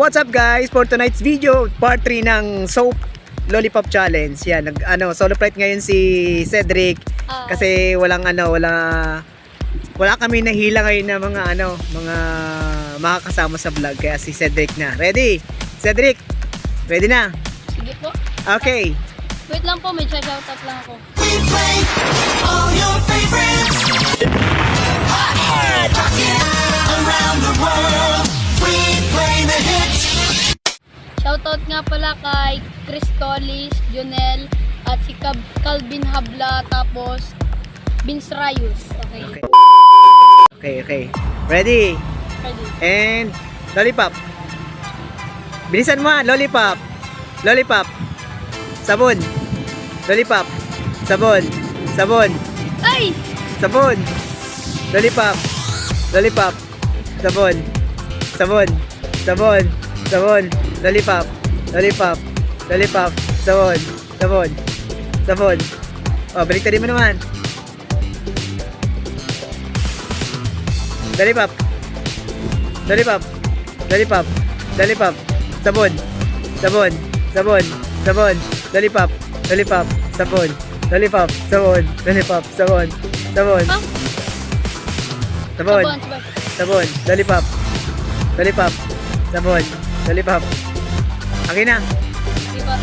What's up guys? For tonight's video, part 3 ng soap lollipop challenge. Yan, solo flight ngayon si Cedric kasi wala kami nahila ngayon na mga makakasama sa vlog, kaya si Cedric na. Ready? Cedric, ready na? Sige po. Okay. Wait lang po, may shoutout lang ako. We play all your favorites. Hot, around the world. We play the hits. Shoutout nga pala kay Chris Collis, Jonel, at si Calvin Habla, tapos Vince Rayos. Okay. Ready? Ready. And lollipop. Bilisan mo, lollipop. Lollipop. Sabon. Lollipop. Sabon. Sabon. Ay! Sabon. Lollipop. Lollipop. Sabon. Sabon. Sabon. Sabon. Lollipop. Lollipop. Lollipop. Sabon. Sabon. Sabon. Oh, baliktad mo naman. Lollipop. Lollipop. Lollipop. Lollipop. Sabon. Sabon. Sabon. Sabon. Lollipop. Lollipop. Sabon. Lollipop. Sabon. Lollipop. Sabon. Sabon. Ah, Sabon. sabon. Sabon. Lollipop. Lollipop. Sabon. Lollipop. Okay na. Diba?